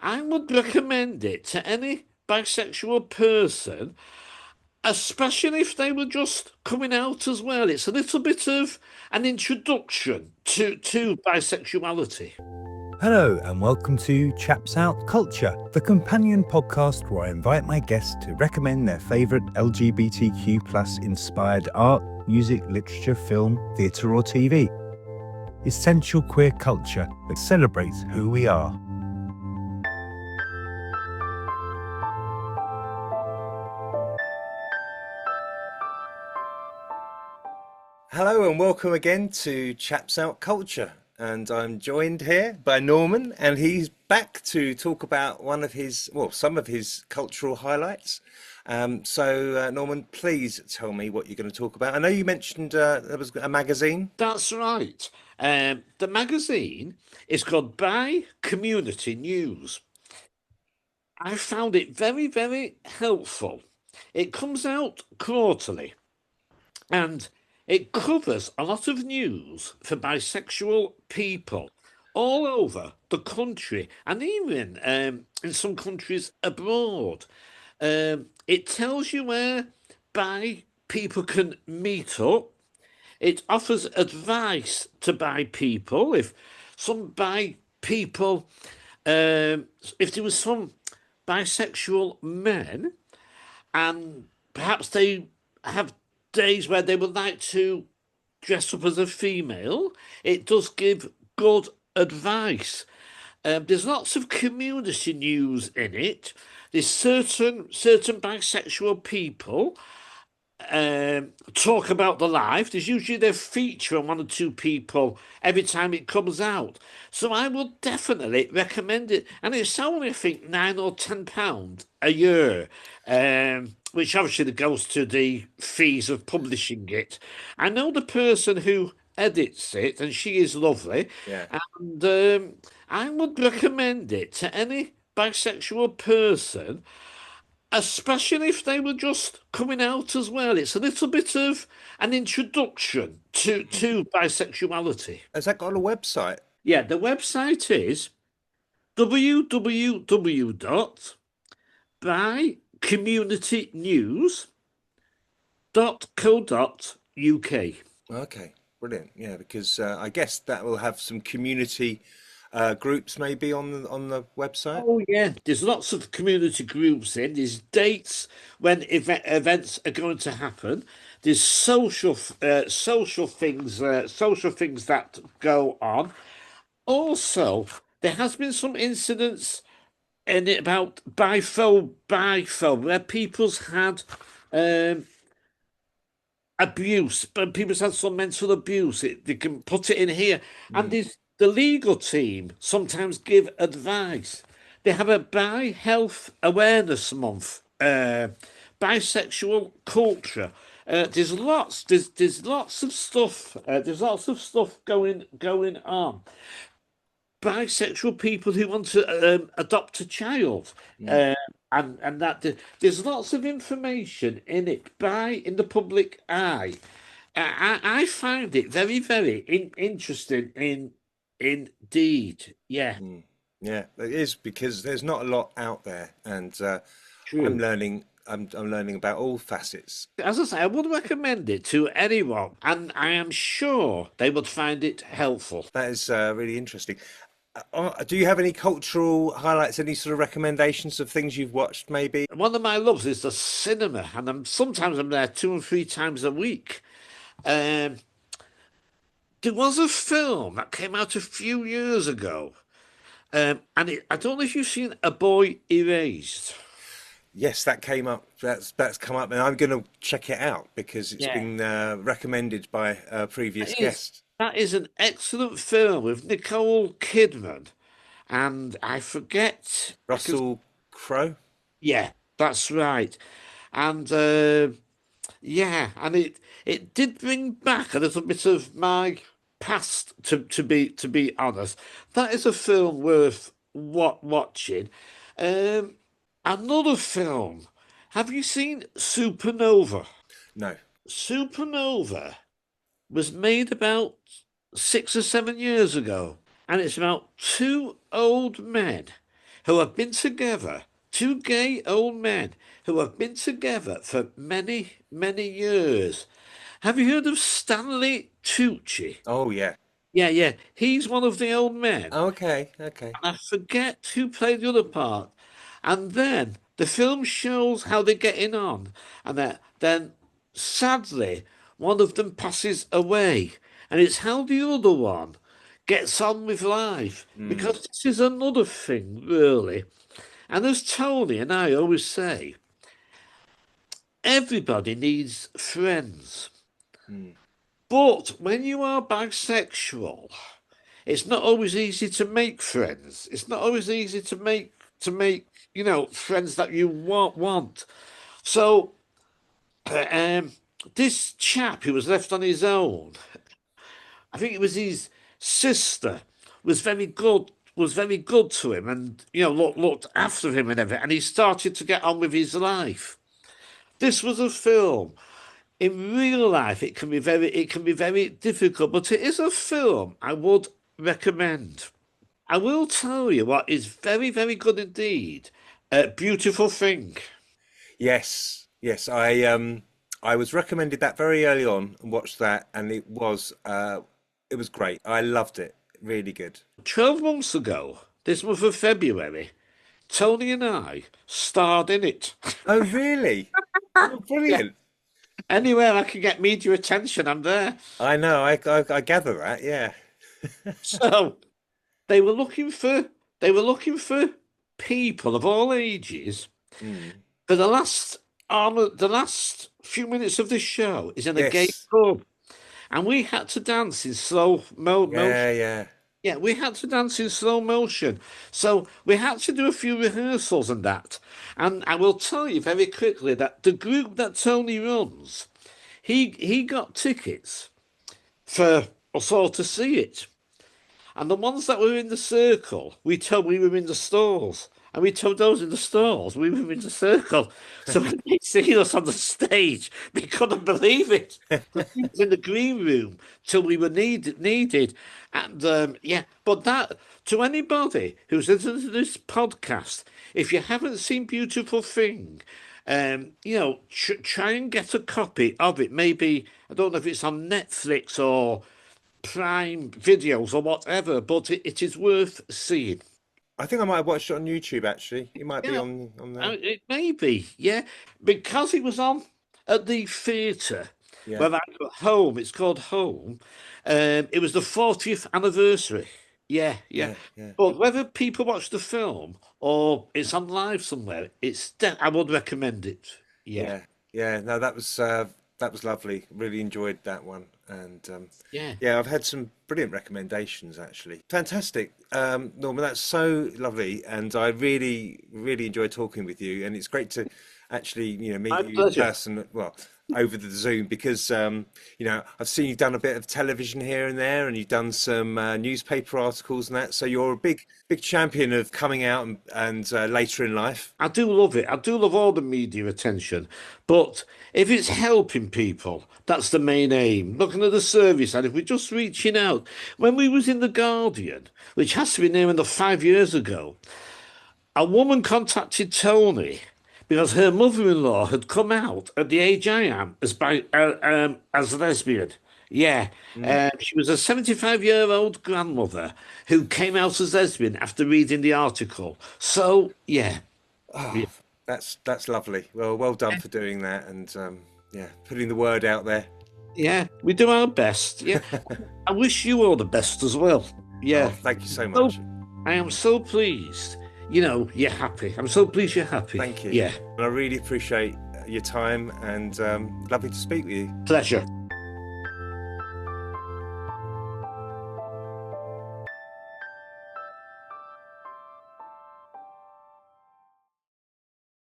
I would recommend it to any bisexual person, especially if they were just coming out as well. It's a little bit of an introduction to bisexuality. Hello, and welcome to Chaps Out Culture, the companion podcast where I invite my guests to recommend their favourite LGBTQ inspired art, music, literature, film, theatre, or TV. Essential queer culture that celebrates who we are. Hello, and welcome again to Chaps Out Culture. And I'm joined here by Norman, and he's back to talk about some of his cultural highlights. Norman, please tell me what you're going to talk about. I know you mentioned there was a magazine. That's right. The magazine is called Bi Community News. I found it very, very helpful. It comes out quarterly and it covers a lot of news for bisexual people all over the country and even in some countries abroad. It tells you where bi people can meet up. It offers advice to bi people. If some bi people, if there was some bisexual men and perhaps they have days where they would like to dress up as a female, it does give good advice. There's lots of community news in it. There's certain bisexual people talk about the life. There's usually they feature on one or two people every time it comes out. So I would definitely recommend it. And it's only, I think, £9 or £10 a year, which obviously goes to the fees of publishing it. I know the person who edits it, and she is lovely. Yeah. And I would recommend it to any bisexual person, especially if they were just coming out as well. It's a little bit of an introduction to bisexuality. Has that got a website? Yeah, the website is www.bycommunitynews.co.uk. Okay, brilliant. Yeah, because I guess that will have some community groups maybe on the website. Oh yeah, there's lots of community groups in. There's dates when events are going to happen. There's social things that go on. Also, there has been some incidents in it about bifo, where people's had um, abuse, but people's had some mental abuse. They can put it in here, and Mm. there's the legal team sometimes give advice. They have a Bi Health Awareness Month, bisexual culture. There's lots of stuff. There's lots of stuff going on. Bisexual people who want to adopt a child, Mm. uh, and that there's lots of information in it by in the public eye. I find it very, very interesting indeed. Yeah, Mm. Yeah, it is because there's not a lot out there, and I'm true. learning. I'm learning about all facets. As I say, I would recommend it to anyone, and I am sure they would find it helpful. That is really interesting. Do you have any cultural highlights? Any sort of recommendations of things you've watched, maybe? One of my loves is the cinema, and sometimes I'm there 2 and 3 times a week. Um, there was a film that came out a few years ago, I don't know if you've seen A Boy Erased. Yes, that came up. That's come up, and I'm going to check it out because it's Yeah, been recommended by a previous that is guest, that is an excellent film with Nicole Kidman, and I forget. I can, Russell Crowe. yeah, that's right, and yeah, and it did bring back a little bit of my past. To be honest, that is a film worth watching. Um, Another film. Have you seen Supernova? No. Supernova was made about 6 or 7 years ago, and it's about two old men who have been together, two gay old men who have been together for many, many years. Have you heard of Stanley Tucci? Oh yeah. Yeah, yeah. He's one of the old men. Okay, okay. I forget who played the other part. And then the film shows how they're getting on. And then sadly, one of them passes away. And it's how the other one gets on with life. Mm, Because this is another thing, really. And as Tony and I always say, everybody needs friends. mm. But when you are bisexual, it's not always easy to make friends. It's not always easy to make friends that you want. So this chap who was left on his own, I think it was his sister, was very good to him, and looked after him and everything, and he started to get on with his life. This was a film. In real life, it can be very difficult, but it is a film I would recommend. I will tell you what is very, very good indeed. A beautiful thing. Yes, yes. I was recommended that very early on and watched that, and it was great. I loved it. Really good. 12 months ago, this month of February, Tony and I starred in it. Oh really? Oh, Yeah. brilliant. Anywhere I can get media attention, I'm there. I know. I gather that. Yeah. So they were looking for they were looking for people of all ages. Mm. For the last few minutes of this show is in a gay Yes. pub, and we had to dance in slow motion. Yeah, yeah. Yeah, we had to dance in slow motion. So we had to do a few rehearsals and that. And I will tell you very quickly that the group that Tony runs, he got tickets for us all to see it. And the ones that were in the circle, we told we were in the stalls. And we told those in the stalls we were in the circle. So when they seen us on the stage, they couldn't believe it. We was in the green room till we were needed. And yeah, but that to anybody who's listening to this podcast, if you haven't seen Beautiful Thing, try and get a copy of it. Maybe I don't know if it's on Netflix or Prime Videos or whatever, but it is worth seeing. I think I might have watched it on YouTube actually. It might be Yeah, on there. it may be, yeah, because it was on at the theatre Yeah, where I got home. It's called Home. It was the 40th anniversary. Yeah, yeah. yeah, yeah, But whether people watch the film or it's on live somewhere, I would recommend it. Yeah, yeah, yeah. No, that was lovely. Really enjoyed that one. And yeah. yeah, I've had some brilliant recommendations actually. Fantastic. Norman, that's so lovely. And I really, really enjoyed talking with you. And it's great to actually, meet My you in pleasure. person, well, over the Zoom because, I've seen you've done a bit of television here and there and you've done some newspaper articles and that. So you're a big, big champion of coming out and later in life. I do love it. I do love all the media attention. But if it's helping people, that's the main aim. Looking at the service, and if we're just reaching out. When we was in The Guardian, which has to be near enough 5 years ago, a woman contacted Tony because her mother-in-law had come out at the age I am as a lesbian. Yeah, Mm. she was a 75-year-old grandmother who came out as lesbian after reading the article. So yeah, yeah, Oh, that's lovely. Well done for doing that and yeah, putting the word out there. yeah, we do our best. Yeah, I wish you all the best as well. Oh, Yeah, thank you so so much. I am so pleased. You're happy. I'm so pleased you're happy. Thank you. Yeah, And I really appreciate your time and lovely to speak with you. pleasure.